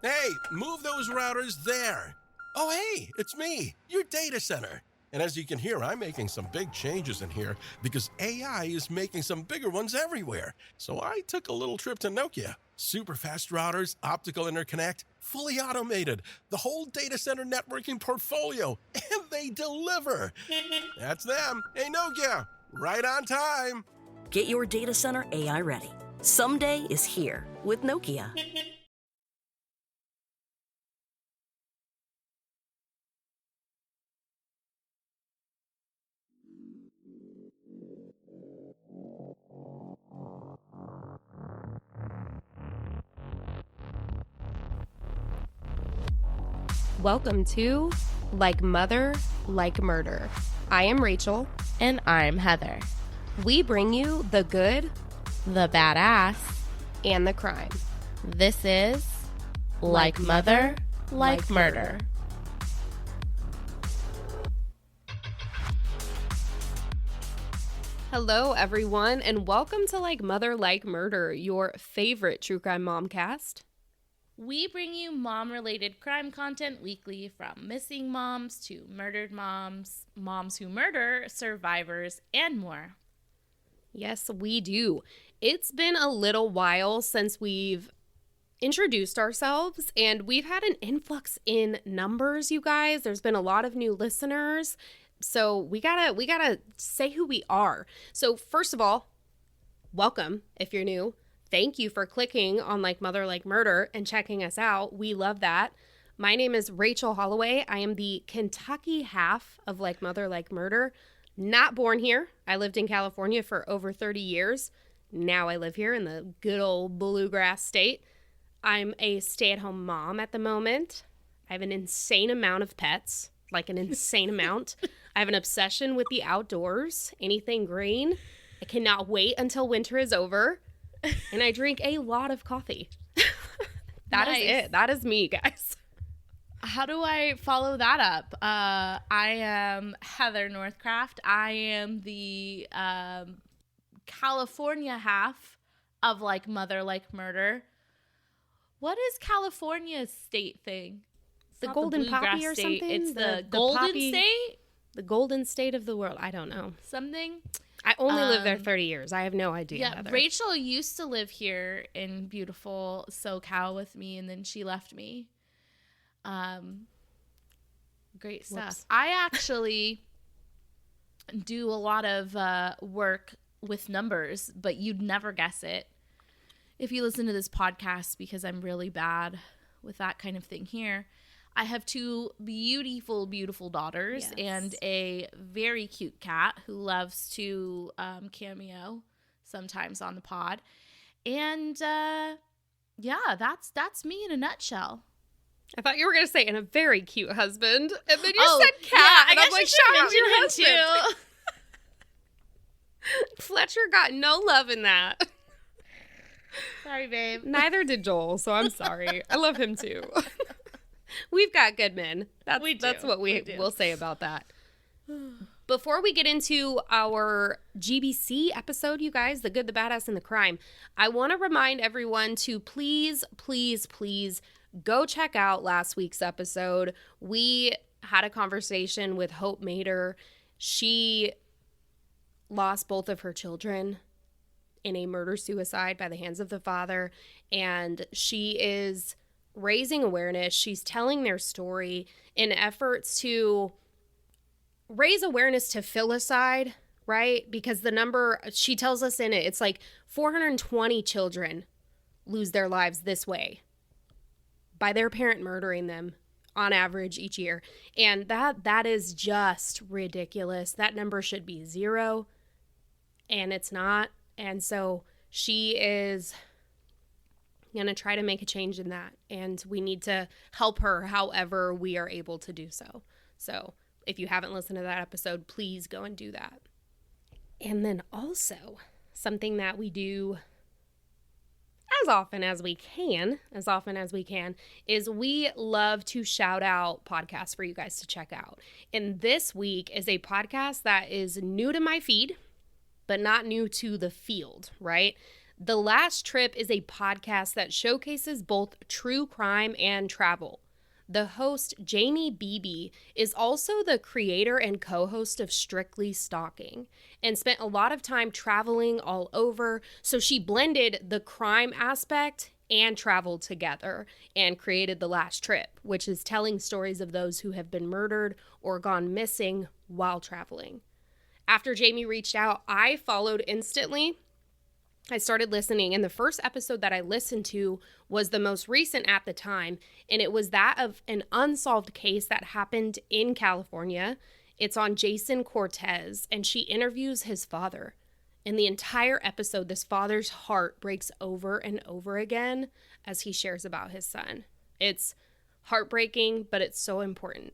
Hey, move those routers there. Oh, hey, it's me, your data center. And as you can hear, I'm making some big changes in here because AI is making some bigger ones everywhere. So I took a little trip to Nokia. Super fast routers, optical interconnect, fully automated, the whole data center networking portfolio, and they deliver. That's them. Hey, Nokia, right on time. Get your data center AI ready. Someday is here with Nokia. Welcome to Like Mother, Like Murder. I am Rachel. And I'm Heather. We bring you the good, The badass. and the crime. This is Like Mother, Like Murder. Hello, everyone, and welcome to Like Mother, Like Murder, your favorite True Crime Momcast. We bring you mom-related crime content weekly, from missing moms to murdered moms, moms who murder, survivors, and more. Yes, we do. It's been a little while since we've introduced ourselves, and we've had an influx in numbers, you guys. There's been a lot of new listeners, so we gotta say who we are. So first of all, welcome if you're new. Thank you for clicking on Like Mother, Like Murder and checking us out. We love that. My name is Rachel Holloway. I am the Kentucky half of Like Mother, Like Murder. Not born here. I lived in California for over 30 years. Now I live here in the good old bluegrass state. I'm a stay-at-home mom at the moment. I have an insane amount of pets, like an insane amount. I have an obsession with the outdoors, anything green. I cannot wait until winter is over. And I drink a lot of coffee. That is it. That is me, guys. How do I follow that up? I am Heather Northcraft. I am the California half of Like Mother, Like Murder. What is California's state thing? It's The not golden bluegrass poppy or state. something? It's the The golden poppy- state? The golden state of the world. I don't know. Something? I only lived there 30 years. I have no idea. Yeah, Heather. Rachel used to live here in beautiful SoCal with me, and then she left me. Great stuff. Whoops. I actually do a lot of work with numbers, but you'd never guess it if you listen to this podcast, because I'm really bad with that kind of thing here. I have two beautiful, beautiful daughters and a very cute cat who loves to cameo sometimes on the pod. And yeah, that's me in a nutshell. I thought you were going to say, and a very cute husband. And then you Oh, said cat. yeah, and I I'm guess like, you should shout out mention your him husband. too. Fletcher got no love in that. Sorry, babe. Neither did Joel, so I'm sorry. I love him too. We've got good men. That's what we will say about that. Before we get into our GBC episode, you guys, the good, the badass, and the crime, I want to remind everyone to please, please, please go check out last week's episode. We had a conversation with Hope Mater. She lost both of her children in a murder-suicide by the hands of the father, and she is raising awareness. She's telling their story in efforts to raise awareness to filicide, right? Because the number, she tells us in it, it's like 420 children lose their lives this way by their parent murdering them on average each year. And that is just ridiculous. That number should be 0, and it's not. And so she is going to try to make a change in that, and we need to help her however we are able to do so. So if you haven't listened to that episode, please go and do that. And then also something that we do as often as we can, is we love to shout out podcasts for you guys to check out. And this week is a podcast that is new to my feed, but not new to the field, right? The Last Trip is a podcast that showcases both true crime and travel. The host, Jamie Beebe, is also the creator and co-host of Strictly Stalking and spent a lot of time traveling all over, so she blended the crime aspect and travel together and created The Last Trip, which is telling stories of those who have been murdered or gone missing while traveling. After Jamie reached out, I followed instantly. I started listening, and the first episode that I listened to was the most recent at the time, and it was that of an unsolved case that happened in California. It's on Jason Cortez, and she interviews his father. In the entire episode, this father's heart breaks over and over again as he shares about his son. It's heartbreaking, but it's so important.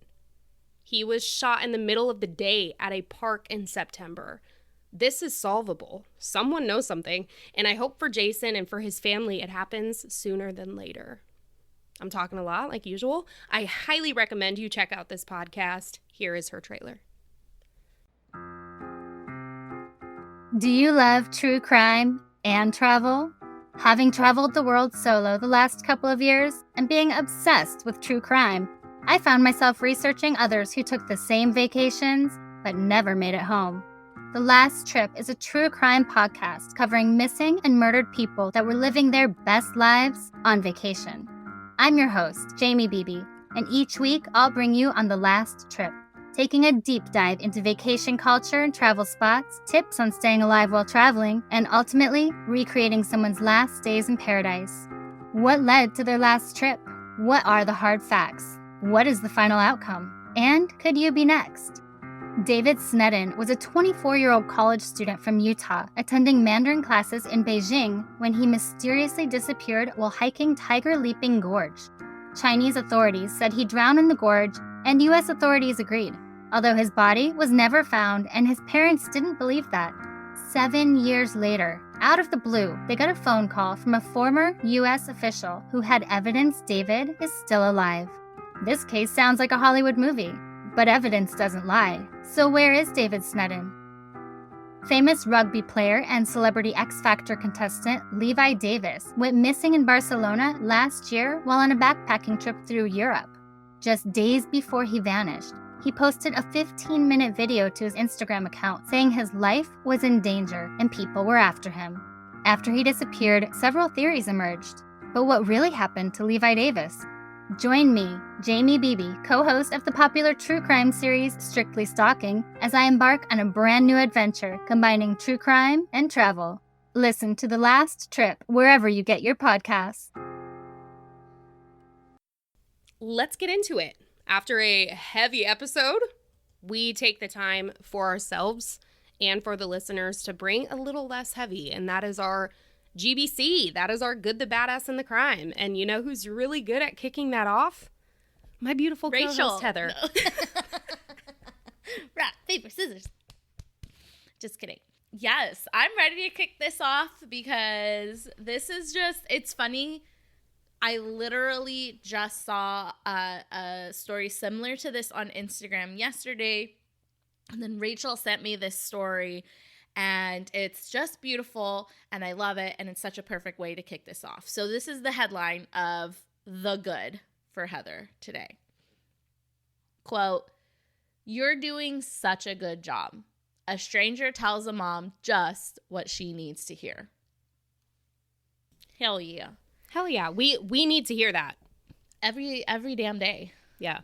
He was shot in the middle of the day at a park in September. This is solvable. Someone knows something, and I hope for Jason and for his family it happens sooner than later. I'm talking a lot, like usual. I highly recommend you check out this podcast. Here is her trailer. Do you love true crime and travel? Having traveled the world solo the last couple of years and being obsessed with true crime, I found myself researching others who took the same vacations but never made it home. The Last Trip is a true crime podcast covering missing and murdered people that were living their best lives on vacation. I'm your host, Jamie Beebe, and each week I'll bring you on The Last Trip, taking a deep dive into vacation culture and travel spots, tips on staying alive while traveling, and ultimately recreating someone's last days in paradise. What led to their last trip? What are the hard facts? What is the final outcome? And could you be next? David Sneddon was a 24-year-old college student from Utah attending Mandarin classes in Beijing when he mysteriously disappeared while hiking Tiger Leaping Gorge. Chinese authorities said he drowned in the gorge, and U.S. authorities agreed, although his body was never found and his parents didn't believe that. 7 years later, out of the blue, they got a phone call from a former U.S. official who had evidence David is still alive. This case sounds like a Hollywood movie, but evidence doesn't lie. So where is David Sneddon? Famous rugby player and Celebrity X Factor contestant Levi Davis went missing in Barcelona last year while on a backpacking trip through Europe. Just days before he vanished, he posted a 15-minute video to his Instagram account saying his life was in danger and people were after him. After he disappeared, several theories emerged. But what really happened to Levi Davis? Join me, Jamie Beebe, co-host of the popular true crime series Strictly Stalking, as I embark on a brand new adventure combining true crime and travel. Listen to The Last Trip wherever you get your podcasts. Let's get into it. After a heavy episode, we take the time for ourselves and for the listeners to bring a little less heavy, and that is our GBC. That is our Good, the Badass, and the Crime. And you know who's really good at kicking that off? My beautiful Rachel. co-host, Heather. No. Rock, paper, scissors. Just kidding. Yes, I'm ready to kick this off because this is just, it's funny. I literally just saw a story similar to this on Instagram yesterday. And then Rachel sent me this story. And it's just beautiful, and I love it, and it's such a perfect way to kick this off. So this is the headline of The Good for Heather today. Quote, "You're doing such a good job. A stranger tells a mom just what she needs to hear." Hell yeah. Hell yeah. We need to hear that. Every damn day. Yeah.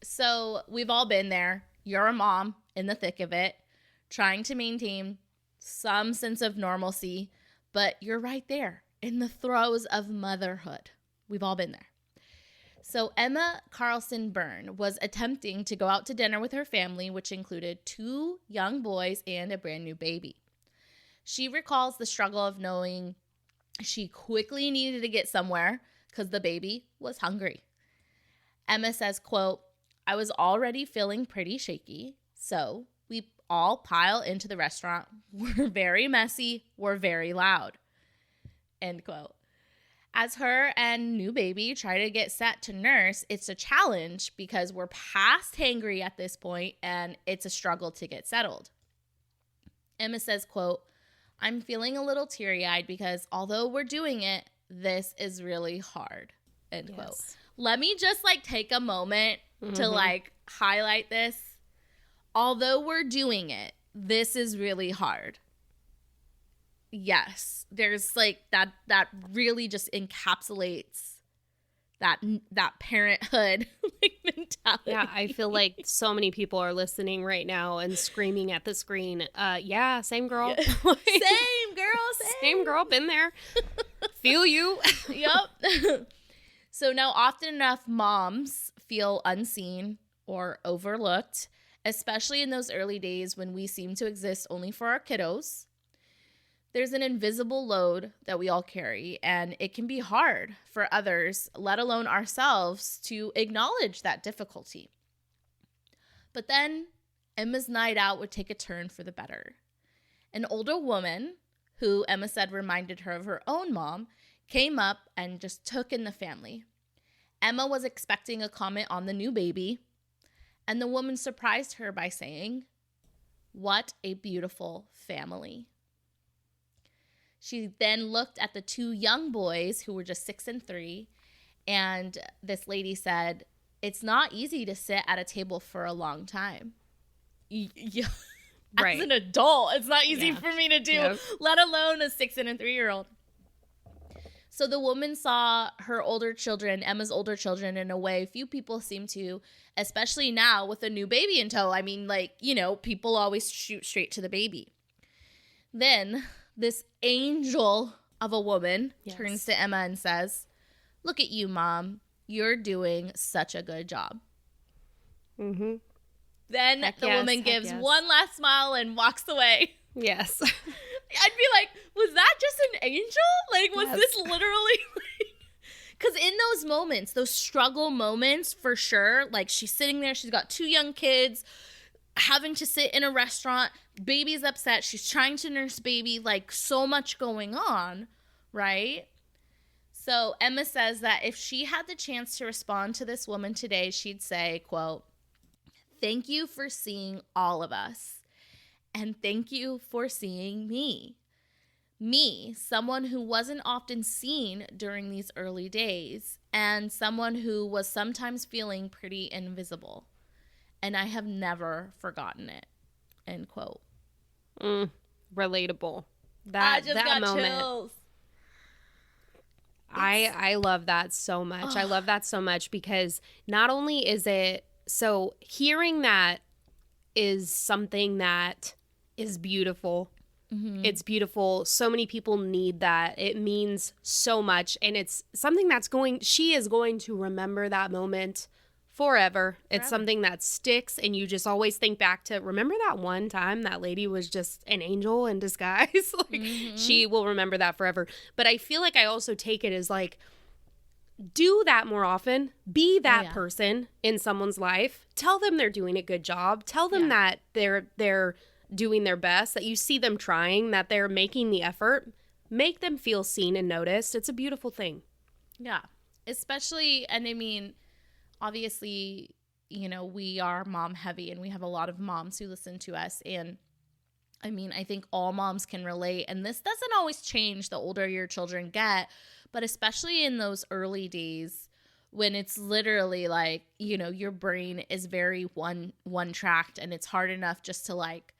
So we've all been there. You're a mom in the thick of it, trying to maintain some sense of normalcy, but you're right there in the throes of motherhood. We've all been there. So Emma Carlson Byrne was attempting to go out to dinner with her family, which included 2 young boys and a brand new baby. She recalls the struggle of knowing she quickly needed to get somewhere because the baby was hungry. Emma says, quote, "I was already feeling pretty shaky, so we all pile into the restaurant. We're very messy. We're very loud." End quote. As her and new baby try to get set to nurse, it's a challenge because we're past hangry at this point and it's a struggle to get settled. Emma says, quote, I'm feeling a little teary-eyed because although we're doing it, this is really hard, end quote. Let me just like take a moment to like highlight this. Although we're doing it, this is really hard. Yes, there's like that really just encapsulates that parenthood like mentality. Yeah, I feel like so many people are listening right now and screaming at the screen. Yeah, same girl. Yeah. Same girl, same girl, been there. Feel you. Yep. So now often enough moms feel unseen or overlooked, especially in those early days when we seem to exist only for our kiddos. There's an invisible load that we all carry, and it can be hard for others, let alone ourselves, to acknowledge that difficulty. But then Emma's night out would take a turn for the better. An older woman, who Emma said reminded her of her own mom, came up and just took in the family. Emma was expecting a comment on the new baby, and the woman surprised her by saying, "What a beautiful family." She then looked at the two young boys who were just 6 and 3, and this lady said, "It's not easy to sit at a table for a long time." Yeah. Right. As an adult, it's not easy for me to do, let alone a 6 and a 3-year-old. So the woman saw her older children, Emma's older children, in a way few people seem to, especially now with a new baby in tow. I mean, like, you know, people always shoot straight to the baby. Then this angel of a woman turns to Emma and says, "Look at you, Mom. You're doing such a good job." Mm-hmm. Then the woman gives one last smile and walks away. Yes. I'd be like, was that just an angel? Like, was this literally like... Because in those moments, those struggle moments, for sure, like she's sitting there, she's got 2 young kids, having to sit in a restaurant, baby's upset, she's trying to nurse baby, like so much going on, right? So Emma says that if she had the chance to respond to this woman today, she'd say, quote, "Thank you for seeing all of us. And thank you for seeing me. Me, someone who wasn't often seen during these early days, and someone who was sometimes feeling pretty invisible. And I have never forgotten it." End quote. Relatable. I just got moment. Chills. I love that so much. I love that so much because not only is it, so hearing that is something that is beautiful. Mm-hmm. It's beautiful. So many people need that. It means so much. And it's something she is going to remember that moment forever. It's something that sticks, and you just always think back to, remember that one time that lady was just an angel in disguise? Like, she will remember that forever. But I feel like I also take it as like, do that more often. Be that person in someone's life. Tell them they're doing a good job. Tell them that they're doing their best, that you see them trying, that they're making the effort. Make them feel seen and noticed. It's a beautiful thing. Yeah. Especially, and I mean, obviously, you know, we are mom heavy and we have a lot of moms who listen to us. And I mean, I think all moms can relate. And this doesn't always change the older your children get, but especially in those early days when it's literally like, you know, your brain is very one tracked, and it's hard enough just to like,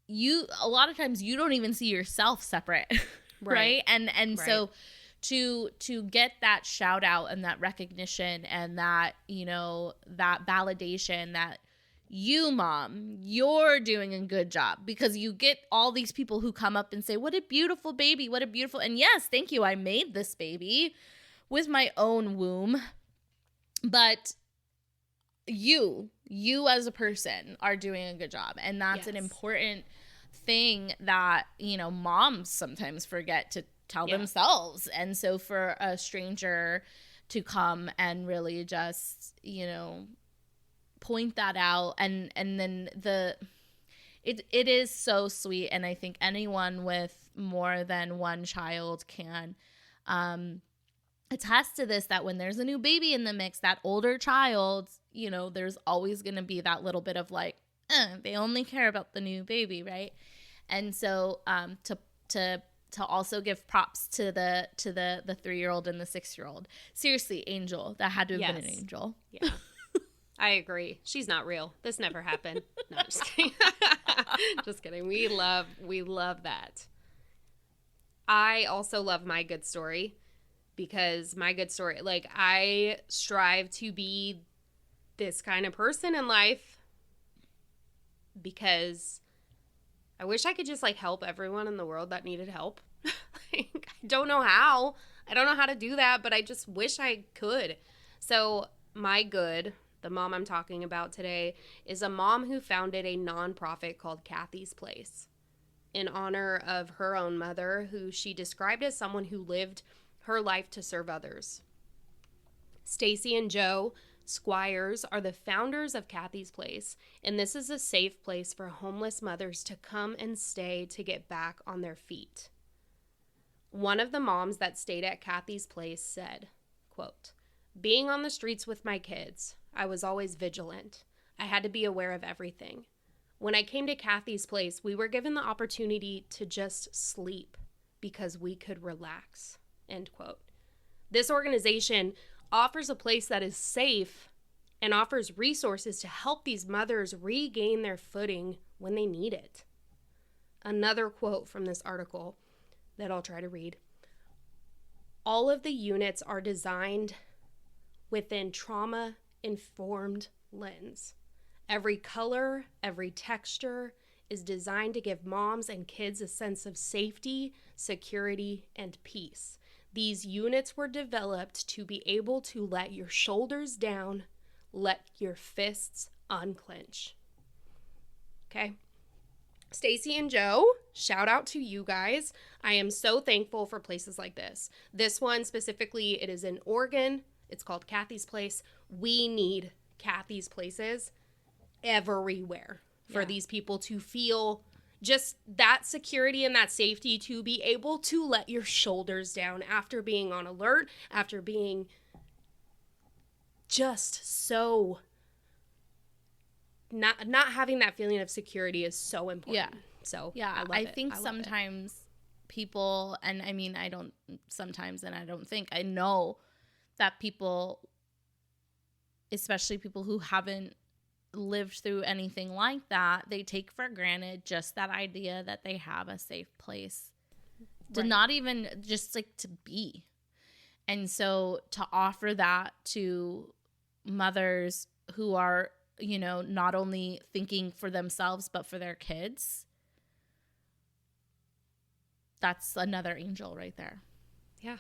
a lot of times you don't even see yourself separate, right? And so to get that shout out and that recognition and that, you know, that validation that you, Mom, you're doing a good job, because you get all these people who come up and say, "What a beautiful baby, what a beautiful," and yes, thank you, I made this baby with my own womb, but you as a person are doing a good job. And that's an important thing that, you know, moms sometimes forget to tell themselves. And so for a stranger to come and really just, you know, point that out, and then it is so sweet. And I think anyone with more than one child can attest to this, that when there's a new baby in the mix, that older child, you know, there's always going to be that little bit of like, they only care about the new baby, right? And so to also give props to the 3-year-old and the 6-year-old. Seriously, angel. That had to have been an angel. Yeah. I agree. She's not real. This never happened. No, just kidding. Just kidding. We love that. I also love my good story because my good story, like, I strive to be this kind of person in life because I wish I could just, like, help everyone in the world that needed help. Like, I don't know how. I don't know how to do that, but I just wish I could. So my good, the mom I'm talking about today, is a mom who founded a nonprofit called Kathy's Place in honor of her own mother, who she described as someone who lived her life to serve others. Stacy and Joe Squires are the founders of Kathy's Place, and this is a safe place for homeless mothers to come and stay to get back on their feet. One of the moms that stayed at Kathy's Place said, quote, "Being on the streets with my kids, I was always vigilant. I had to be aware of everything. When I came to Kathy's Place, we were given the opportunity to just sleep because we could relax." End quote. This organization offers a place that is safe and offers resources to help these mothers regain their footing when they need it. Another quote from this article that I'll try to read. "All of the units are designed within trauma-informed lens. Every color, every texture is designed to give moms and kids a sense of safety, security, and peace. These units were developed to be able to let your shoulders down, let your fists unclench." Okay. Stacy and Joe, shout out to you guys. I am so thankful for places like this. This one specifically, it is in Oregon. It's called Kathy's Place. We need Kathy's Places everywhere for these people to feel just that security and that safety, to be able to let your shoulders down after being on alert, after being just so not having that feeling of security is so important. Yeah. So yeah, I think sometimes people, and I mean, I don't think, I know that people, especially people who haven't lived through anything like that, they take for granted just that idea that they have a safe place to not even just like to be. And so to offer that to mothers who are, you know, not only thinking for themselves but for their kids, that's another angel right there. Yeah.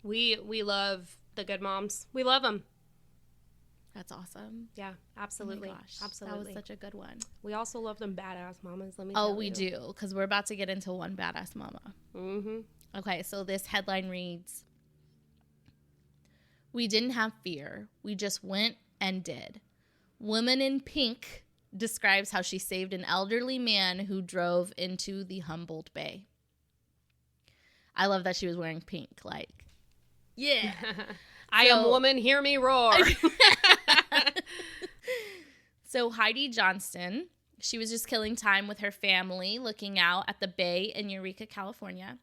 We love the good moms. We love them. That's awesome. Yeah, absolutely. Oh my gosh, absolutely. That was such a good one. We also love them badass mamas. Let me tell you. Oh, we do, because we're about to get into one badass mama. Mm-hmm. Okay, so this headline reads, "We didn't have fear. We just went and did. Woman in pink describes how she saved an elderly man who drove into the Humboldt Bay." I love that she was wearing pink. Like, yeah. I am woman, hear me roar. So Heidi Johnston, she was just killing time with her family looking out at the bay in Eureka, California.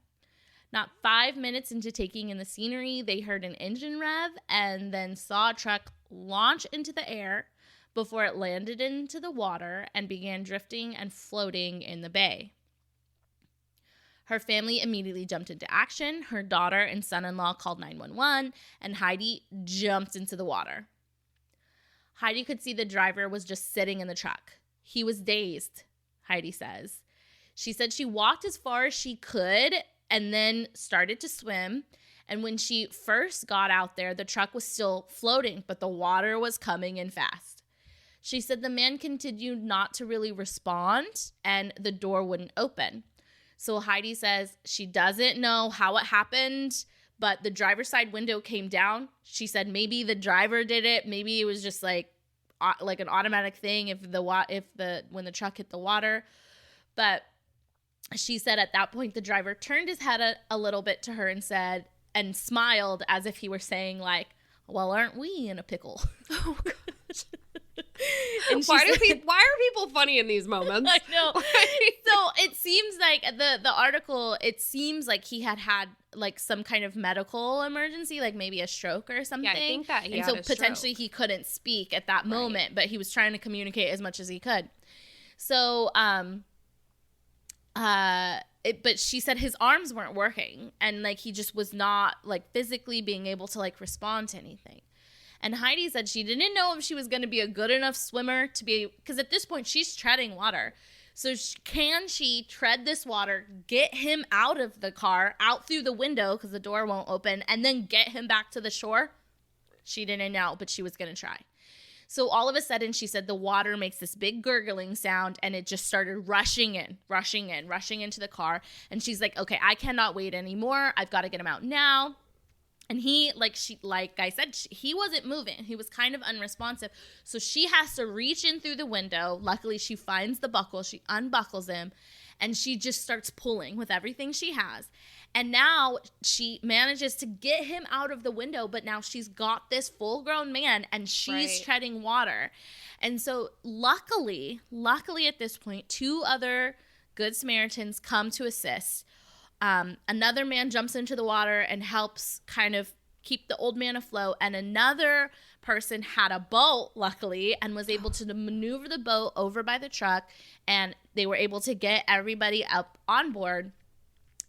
Not 5 minutes into taking in the scenery, they heard an engine rev and then saw a truck launch into the air before it landed into the water and began drifting and floating in the bay. Her family immediately jumped into action. Her daughter and son-in-law called 911, and Heidi jumped into the water. Heidi could see the driver was just sitting in the truck. He was dazed, Heidi says. She said she walked as far as she could and then started to swim. And when she first got out there, the truck was still floating, but the water was coming in fast. She said the man continued not to really respond, and the door wouldn't open. So Heidi says she doesn't know how it happened, but the driver's side window came down. She said maybe the driver did it. Maybe it was just like an automatic thing when the truck hit the water. But she said at that point the driver turned his head a little bit to her and smiled as if he were saying like, "Well, aren't we in a pickle?" Oh gosh. And why are people funny in these moments? I know. So it seems like the article, it seems like he had like some kind of medical emergency, like maybe a stroke or something. Yeah, I think that he had a potentially stroke. he couldn't speak at that moment, but he was trying to communicate as much as he could. So, but she said his arms weren't working, and like he just was not like physically being able to like respond to anything. And Heidi said she didn't know if she was going to be a good enough swimmer to be, because at this point she's treading water. So can she tread this water, get him out of the car, out through the window because the door won't open, and then get him back to the shore? She didn't know, but she was going to try. So all of a sudden, she said the water makes this big gurgling sound, and it just started rushing into the car. And she's like, okay, I cannot wait anymore. I've got to get him out now. And he, like I said, he wasn't moving. He was kind of unresponsive. So she has to reach in through the window. Luckily, she finds the buckle. She unbuckles him, and she just starts pulling with everything she has. And now she manages to get him out of the window, but now she's got this full-grown man, and she's treading water. And so luckily at this point, 2 other Good Samaritans come to assist. Another man jumps into the water and helps kind of keep the old man afloat, and another person had a boat, luckily, and was able to maneuver the boat over by the truck, and they were able to get everybody up on board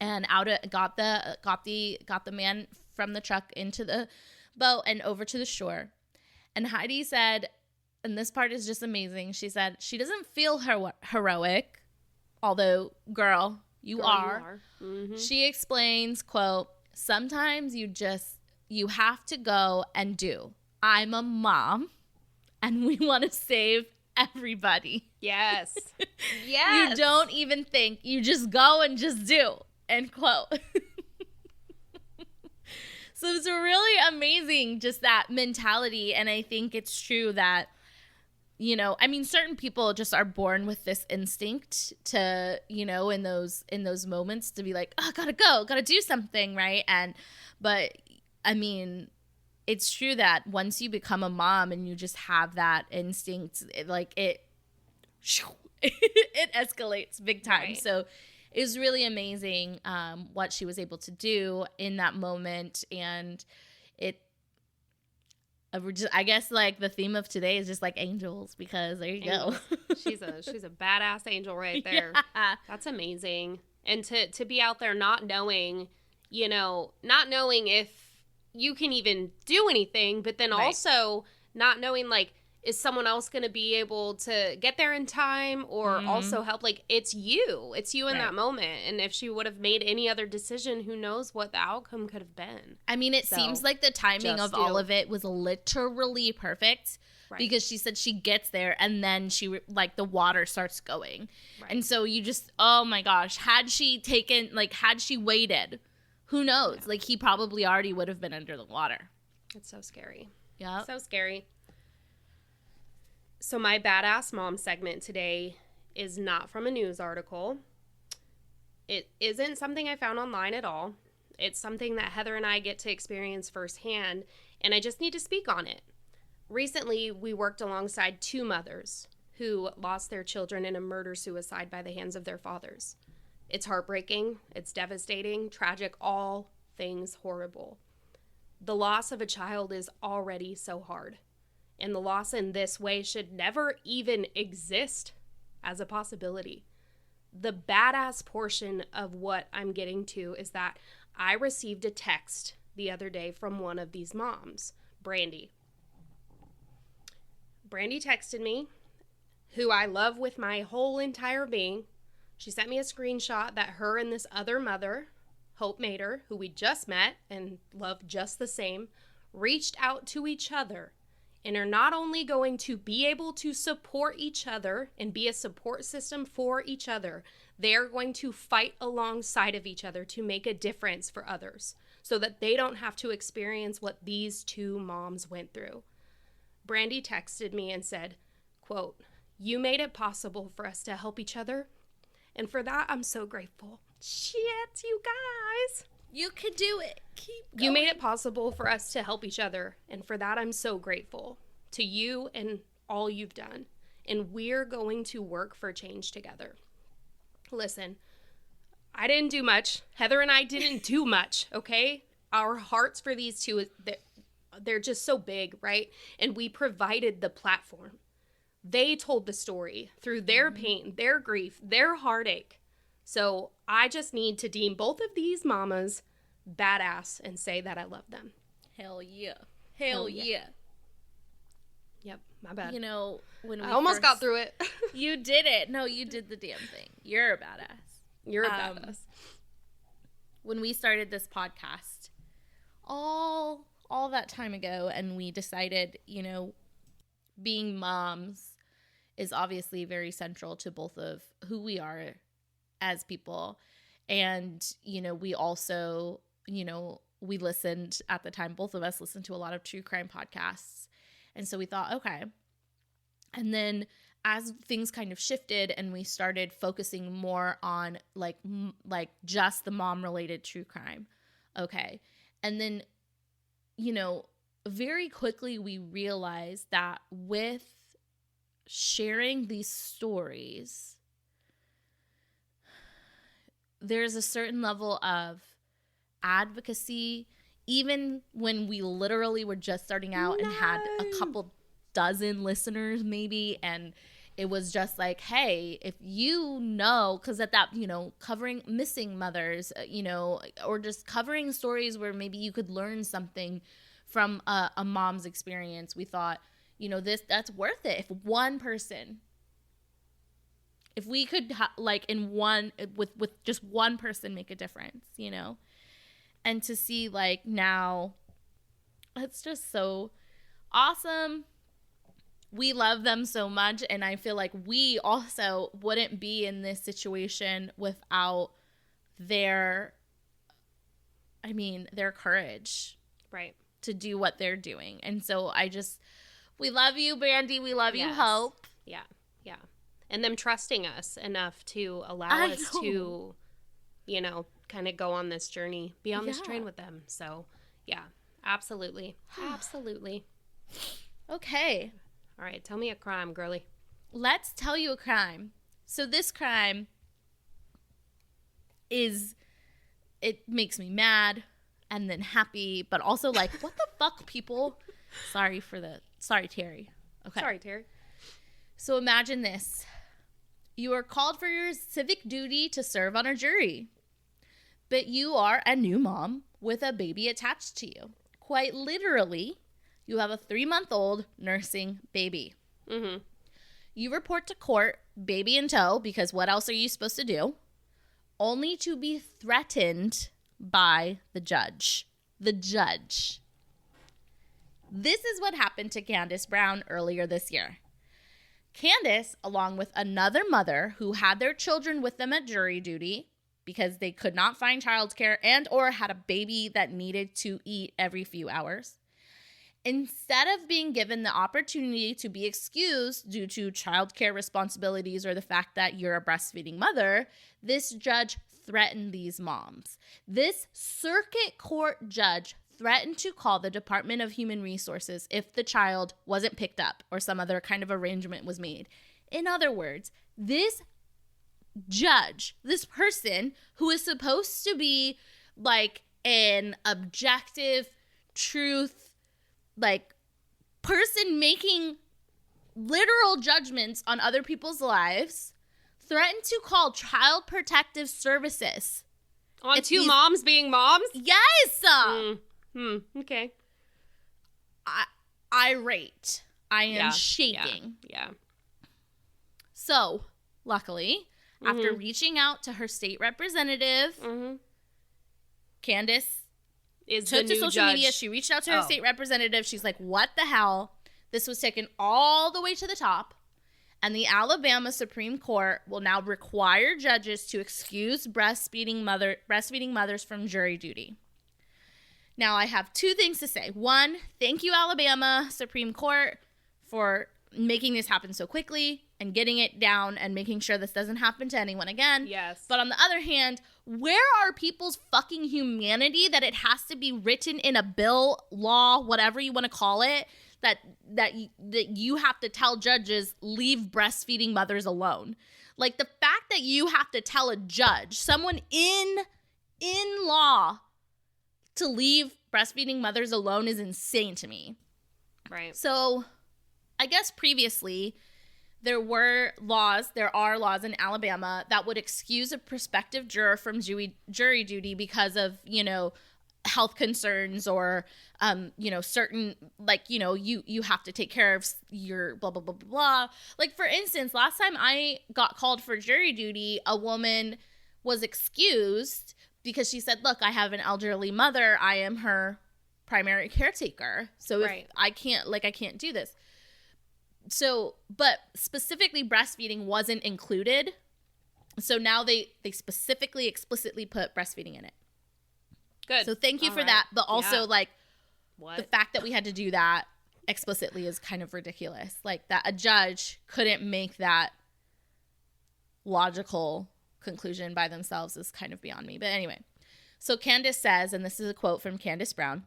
and got the man from the truck into the boat and over to the shore. And Heidi said, and this part is just amazing, she said she doesn't feel heroic, although girl, you are. Mm-hmm. She explains, quote, sometimes you have to go and do. I'm a mom, and we want to save everybody. Yes. Yes. You don't even think. You just go and just do. End quote. So it's really amazing, just that mentality. And I think it's true that, you know, I mean, certain people just are born with this instinct to, you know, in those moments to be like, oh, gotta do something, right? But I mean, it's true that once you become a mom and you just have that instinct, it escalates big time. Right. So it was really amazing what she was able to do in that moment. And I guess like the theme of today is just like angels, because there you go. She's a badass angel right there. Yeah. That's amazing. And to be out there not knowing if you can even do anything, but then also not knowing, like, is someone else going to be able to get there in time or also help? Like, it's you in that moment. And if she would have made any other decision, who knows what the outcome could have been. I mean, it seems like the timing of all of it was literally perfect, because she said she gets there and then the water starts going. Right. And so you just, oh my gosh, had she waited, who knows? Yeah. Like, he probably already would have been under the water. It's so scary. Yeah. So scary. So my Badass Mom segment today is not from a news article. It isn't something I found online at all. It's something that Heather and I get to experience firsthand, and I just need to speak on it. Recently, we worked alongside 2 mothers who lost their children in a murder-suicide by the hands of their fathers. It's heartbreaking, it's devastating, tragic, all things horrible. The loss of a child is already so hard. And the loss in this way should never even exist as a possibility. The badass portion of what I'm getting to is that I received a text the other day from one of these moms, Brandy. Brandy texted me, who I love with my whole entire being. She sent me a screenshot that her and this other mother, Hope Mater, who we just met and love just the same, reached out to each other and are not only going to be able to support each other and be a support system for each other, they're going to fight alongside of each other to make a difference for others so that they don't have to experience what these 2 moms went through. Brandy texted me and said, quote, "You made it possible for us to help each other, and for that I'm so grateful." Shit, you guys. You could do it. Keep going. You made it possible for us to help each other, and for that I'm so grateful. To you and all you've done, and we're going to work for change together. Listen, I didn't do much. Heather and I didn't do much, okay? Our hearts for these two, they're just so big, right? And we provided the platform. They told the story through their pain, their grief, their heartache. So I just need to deem both of these mamas badass and say that I love them. Hell yeah. Hell yeah. Yep, my bad. You know, when I almost got through it. You did it. No, you did the damn thing. You're a badass. You're a badass. When we started this podcast, all that time ago, and we decided, you know, being moms is obviously very central to both of who we are as people. And, you know, we also, you know, we listened at the time, both of us listened to a lot of true crime podcasts. And so we thought, okay. And then as things kind of shifted and we started focusing more on like just the mom related true crime. Okay. And then, you know, very quickly we realized that with sharing these stories, there's a certain level of advocacy, even when we literally were just starting out and had a couple dozen listeners maybe, and it was just like, hey, if you know, because at that, you know, covering missing mothers, you know, or just covering stories where maybe you could learn something from a mom's experience, we thought, you know, that's worth it. If one person, if we could with just one person make a difference, you know. And to see, like, now, it's just so awesome. We love them so much, and I feel like we also wouldn't be in this situation without their courage. Right. To do what they're doing. And so we love you, Brandy. We love you, Hope. Yeah, yeah. And them trusting us enough to allow us to, you know, kind of go on this journey, be on this train with them. So, yeah, absolutely. Absolutely. Okay. All right, tell me a crime, girly. Let's tell you a crime. So this crime it makes me mad and then happy, but also like, what the fuck, people? Sorry, Terry. Okay. Sorry, Terry. So imagine this. You are called for your civic duty to serve on a jury. But you are a new mom with a baby attached to you. Quite literally, you have a 3-month-old nursing baby. Mm-hmm. You report to court, baby in tow, because what else are you supposed to do? Only to be threatened by the judge. The judge. This is what happened to Candace Brown earlier this year. Candace, along with another mother who had their children with them at jury duty, because they could not find childcare and or had a baby that needed to eat every few hours. Instead of being given the opportunity to be excused due to childcare responsibilities or the fact that you're a breastfeeding mother, this judge threatened these moms. This circuit court judge threatened to call the Department of Human Resources if the child wasn't picked up or some other kind of arrangement was made. In other words, this judge, this person who is supposed to be like an objective truth, like person making literal judgments on other people's lives, threatened to call Child Protective Services on two moms being moms. Yes. Okay. Irate. I am shaking. Yeah. So, luckily, after reaching out to her state representative, Candace took to social media. She reached out to her state representative. She's like, what the hell? This was taken all the way to the top. And the Alabama Supreme Court will now require judges to excuse breastfeeding mothers from jury duty. Now, I have two things to say. One, thank you, Alabama Supreme Court, for making this happen so quickly and getting it down and making sure this doesn't happen to anyone again. Yes. But on the other hand, where are people's fucking humanity that it has to be written in a bill, law, whatever you want to call it, that you have to tell judges leave breastfeeding mothers alone. Like, the fact that you have to tell a judge, someone in law, to leave breastfeeding mothers alone is insane to me. Right. So I guess previously there are laws in Alabama that would excuse a prospective juror from jury duty because of, health concerns or, certain, like, you have to take care of your blah, blah, blah, blah, blah. Like, for instance, last time I got called for jury duty, a woman was excused because she said, look, I have an elderly mother. I am her primary caretaker. So if I can't do this. So, but specifically breastfeeding wasn't included. So now they specifically, explicitly put breastfeeding in it. Good. So thank you for that. But also, the fact that we had to do that explicitly is kind of ridiculous. Like, that a judge couldn't make that logical conclusion by themselves is kind of beyond me. But anyway, so Candace says, and this is a quote from Candace Brown.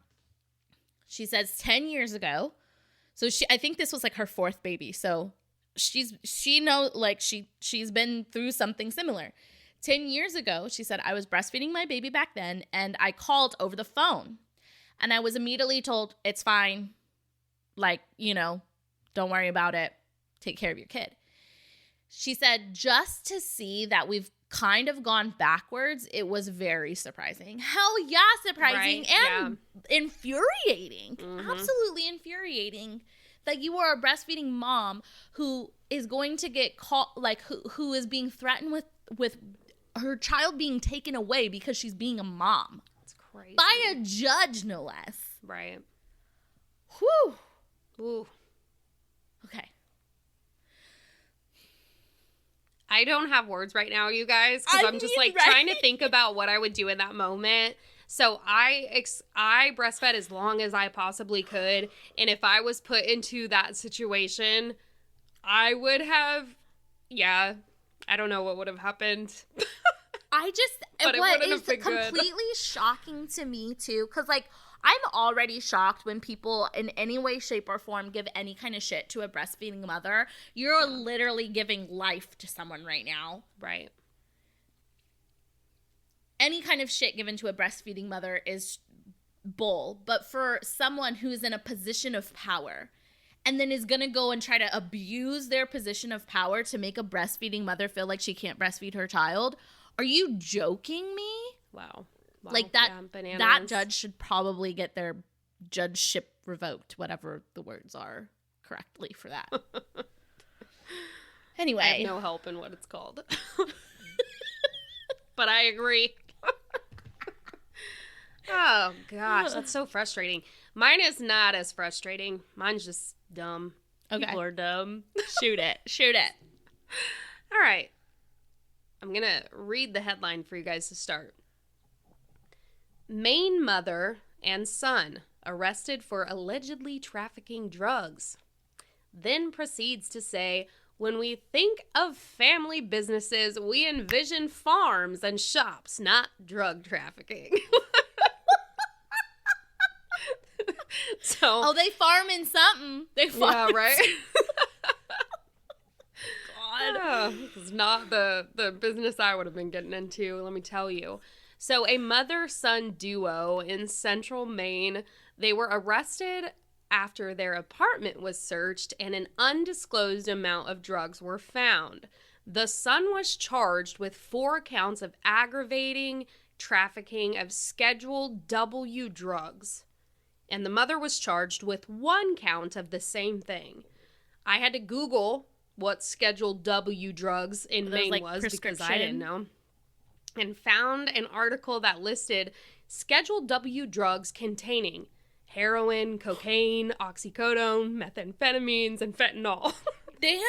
She says, 10 years ago, so I think this was like her 4th baby. So she's been through something similar. 10 years ago, she said, I was breastfeeding my baby back then, and I called over the phone. And I was immediately told, it's fine. Like, don't worry about it. Take care of your kid. She said, just to see that we've kind of gone backwards, it was very surprising. Hell yeah, surprising and infuriating. Mm-hmm. Absolutely infuriating that you are a breastfeeding mom who is going to get caught, like, who is being threatened with her child being taken away because she's being a mom. That's crazy. By a judge, no less. Right. Whew. Ooh. Okay. I don't have words right now, you guys, because I'm just trying to think about what I would do in that moment. So I breastfed as long as I possibly could. And if I was put into that situation, I would have, I don't know what would have happened. But what is completely shocking to me too, because I'm already shocked when people in any way, shape, or form give any kind of shit to a breastfeeding mother. You're literally giving life to someone right now. Right. Any kind of shit given to a breastfeeding mother is bull. But for someone who's in a position of power and then is going to go and try to abuse their position of power to make a breastfeeding mother feel like she can't breastfeed her child, are you joking me? Wow. Like that judge should probably get their judgeship revoked, whatever the words are correctly for that. Anyway. I have no help in what it's called. But I agree. Oh, gosh. That's so frustrating. Mine is not as frustrating. Mine's just dumb. Okay. People are dumb. Shoot it. All right. I'm going to read the headline for you guys to start. Maine mother and son arrested for allegedly trafficking drugs. Then proceeds to say, when we think of family businesses, we envision farms and shops, not drug trafficking. So, they farming something. They farm. Yeah, right? God. This is not the business I would have been getting into, let me tell you. So a mother-son duo in central Maine, they were arrested after their apartment was searched and an undisclosed amount of drugs were found. The son was charged with 4 counts of aggravating trafficking of Schedule W drugs. And the mother was charged with 1 count of the same thing. I had to Google what Schedule W drugs in Maine was because I didn't know. And found an article that listed Schedule W drugs containing heroin, cocaine, oxycodone, methamphetamines, and fentanyl. Damn,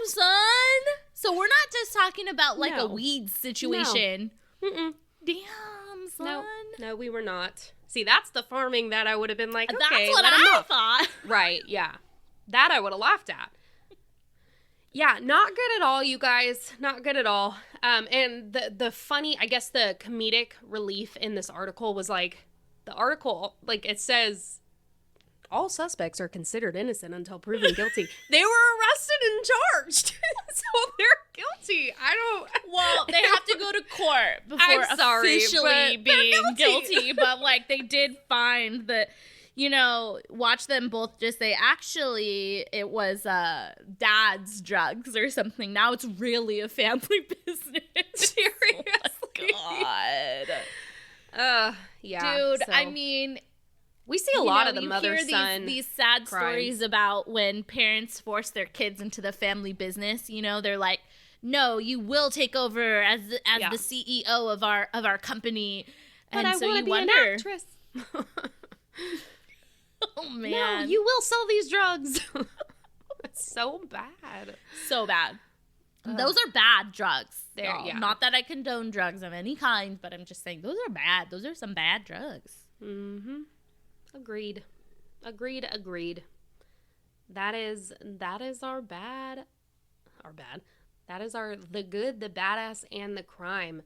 son. So we're not just talking about a weed situation. No. Mm-mm. Damn, son. No, we were not. See, that's the farming that I would have been like, okay, that's what I thought. Right, yeah. That I would have laughed at. Yeah, not good at all, you guys. Not good at all. And the funny, I guess the comedic relief in this article was the article, it says, all suspects are considered innocent until proven guilty. They were arrested and charged. So they're guilty. Well, they have to go to court before officially being guilty. But, like, they did find that, you know, watch them both just say, actually, it was dad's drugs or something. Now it's really a family business. Seriously. Oh, God. Yeah. Dude, so. I mean... We see a lot of the mother-son these sad crimes. stories about when parents force their kids into the family business. You know, they're like, "No, you will take over as the CEO of our company." But and I so want to you be wonder, an actress. oh man, No, you will sell these drugs. It's so bad. So bad. Those are bad drugs. Yeah. Not that I condone drugs of any kind, but I'm just saying those are bad. Those are some bad drugs. Mm-hmm. Agreed. That is our bad. That is our the good, the badass, and the crime.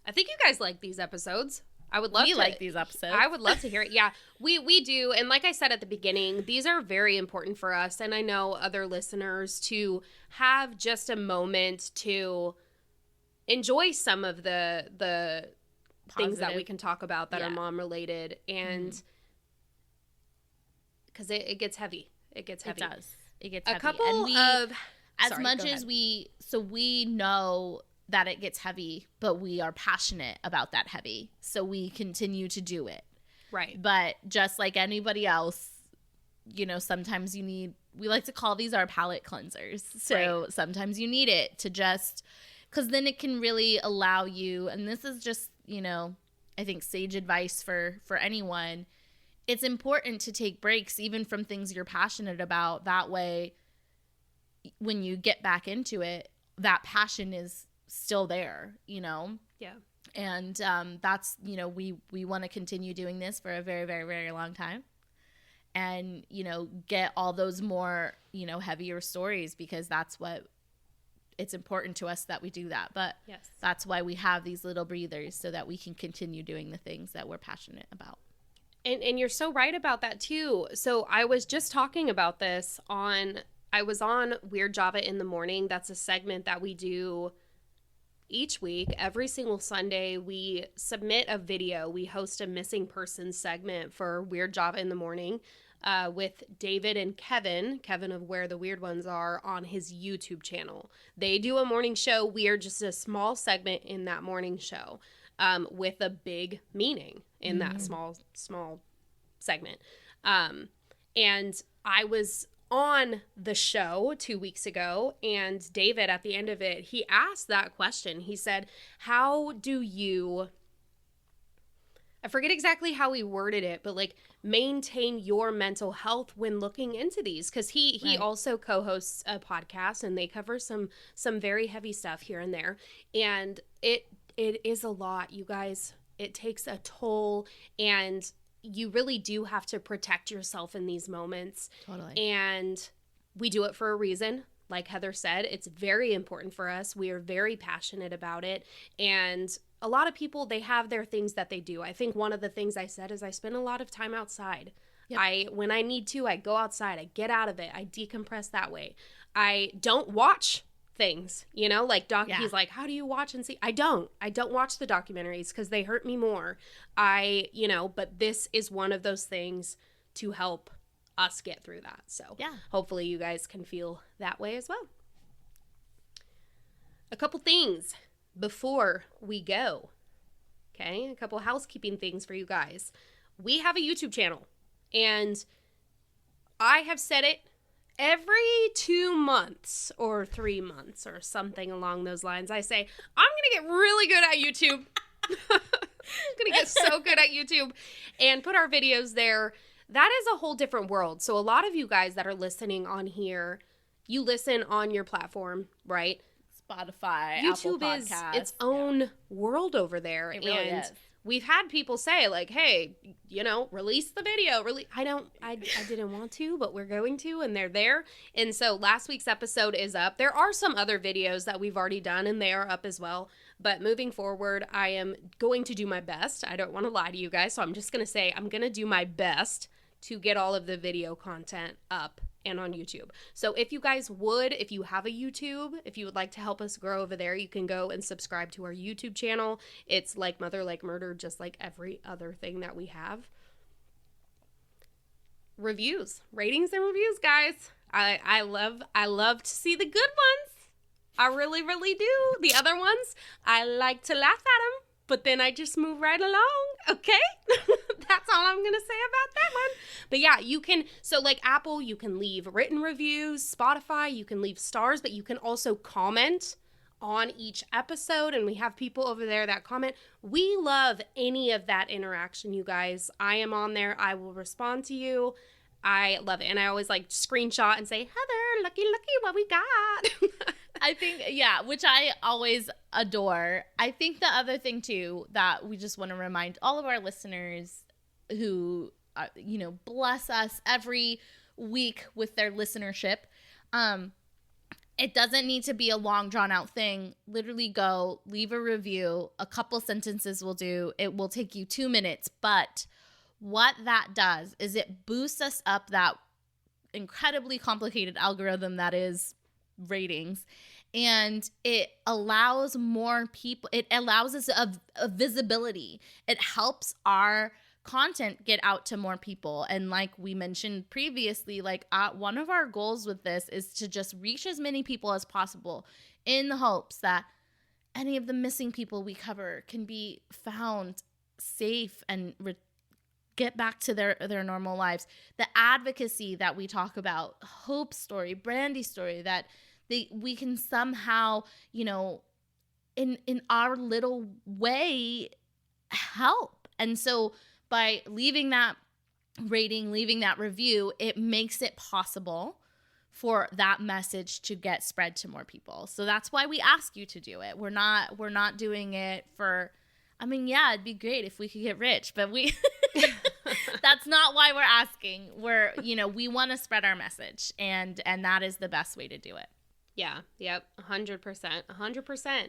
I think you guys like these episodes. I would love to like these episodes. I would love to hear it. Yeah, we do. And like I said at the beginning, these are very important for us. And I know other listeners to have just a moment to enjoy some of the things that we can talk about that are mom related. And because it gets heavy. It gets heavy. It does. It gets heavy. A couple and of... As Sorry, much as we know that it gets heavy, but we are passionate about that heavy. So we continue to do it. Right. But just like anybody else, you know, sometimes you need, we like to call these our palate cleansers. So sometimes you need it to just, because then it can really allow you, and this is just, you know, I think sage advice for anyone. It's important to take breaks even from things you're passionate about. That way, when you get back into it, that passion is still there, you know? Yeah. And that's, you know, we want to continue doing this for a very, very, very long time. And, you know, get all those more, you know, heavier stories, because that's what, it's important to us that we do that. But that's why we have these little breathers, so that we can continue doing the things that we're passionate about. And you're so right about that too. So I was just talking about this I was on Weird Java in the Morning. That's a segment that we do each week. Every single Sunday, we submit a video. We host a missing persons segment for Weird Java in the Morning with David and Kevin of Where the Weird Ones Are, on his YouTube channel. They do a morning show. We are just a small segment in that morning show with a big meaning in that small segment. And I was on the show 2 weeks ago, and David, at the end of it, he asked that question. He said, how do you, I forget exactly how he worded it, but like, maintain your mental health when looking into these? Because he also co-hosts a podcast, and they cover some very heavy stuff here and there. And it is a lot, you guys. It takes a toll, and you really do have to protect yourself in these moments. Totally. And we do it for a reason. Like Heather said, it's very important for us. We are very passionate about it. And a lot of people, they have their things that they do. I think one of the things I said is I spend a lot of time outside. Yep. When I need to, I go outside. I get out of it. I decompress that way. I don't watch things, you know, like he's like, how do you watch and see? I don't watch the documentaries because they hurt me more. But this is one of those things to help us get through that. So hopefully you guys can feel that way as well. A couple things before we go. Okay, a couple housekeeping things for you guys. We have a YouTube channel, and I have said it every 2 months or 3 months or something along those lines. I say, I'm going to get really good at YouTube. I'm going to get so good at YouTube and put our videos there. That is a whole different world. So a lot of you guys that are listening on here, you listen on your platform, right? Spotify, YouTube Apple is Podcasts. its own world over there. It really is. We've had people say, like, hey, release the video. I didn't want to, but we're going to, and they're there. And so last week's episode is up. There are some other videos that we've already done, and they are up as well. But moving forward, I am going to do my best. I don't want to lie to you guys, so I'm just going to say I'm going to do my best to get all of the video content up and on YouTube. So if you guys if you have a YouTube, if you would like to help us grow over there, you can go and subscribe to our YouTube channel. It's Like Mother, Like Murder, just like every other thing that we have. Reviews, ratings and reviews, guys. I love to see the good ones. I really, really do. The other ones, I like to laugh at them, but then I just move right along, okay? That's all I'm going to say about that one. But yeah, you can, so like Apple, you can leave written reviews. Spotify, you can leave stars, but you can also comment on each episode, and we have people over there that comment. We love any of that interaction, you guys. I am on there. I will respond to you. I love it. And I always like screenshot and say, Heather, looky what we got. I think, yeah, which I always adore. I think the other thing, too, that we just want to remind all of our listeners who, bless us every week with their listenership, it doesn't need to be a long, drawn-out thing. Literally go, leave a review. A couple sentences will do. It will take you 2 minutes. But what that does is it boosts us up that incredibly complicated algorithm that is ratings, and it allows more people, it allows us a visibility. It helps our content get out to more people. And like we mentioned previously, like one of our goals with this is to just reach as many people as possible, in the hopes that any of the missing people we cover can be found safe and get back to their normal lives. The advocacy that we talk about, Hope's story, Brandy's story, that we can somehow, in our little way, help. And so by leaving that rating, leaving that review, it makes it possible for that message to get spread to more people. So that's why we ask you to do it. We're not doing it for, it'd be great if we could get rich, but that's not why we're asking. We want to spread our message, and that is the best way to do it. Yeah, yep, 100%, 100%.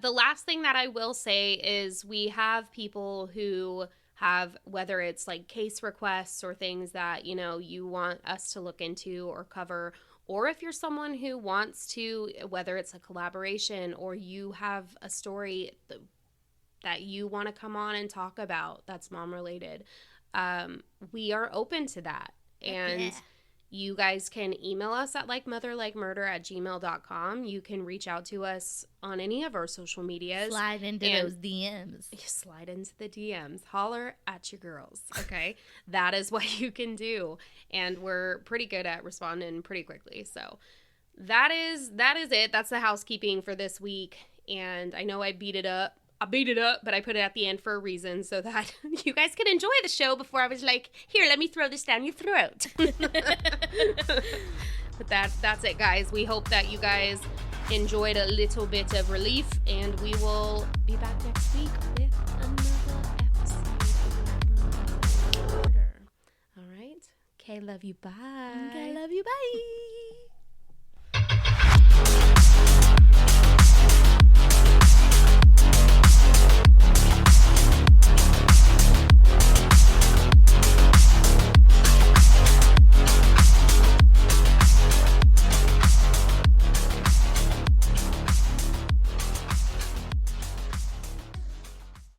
The last thing that I will say is we have people who have, whether it's like case requests or things that, you want us to look into or cover, or if you're someone who wants to, whether it's a collaboration or you have a story that you want to come on and talk about that's mom related, we are open to that. And you guys can email us at likemotherlikemurder@gmail.com. You can reach out to us on any of our social medias. Slide into those DMs. Slide into the DMs. Holler at your girls, okay? That is what you can do. And we're pretty good at responding pretty quickly. So that is it. That's the housekeeping for this week. And I know I beat it up, but I put it at the end for a reason, so that you guys could enjoy the show before I was like, here, let me throw this down your throat. But that's it, guys. We hope that you guys enjoyed a little bit of relief, and we will be back next week with another episode of Murder. All right? Okay, love you. Bye. Okay, love you. Bye.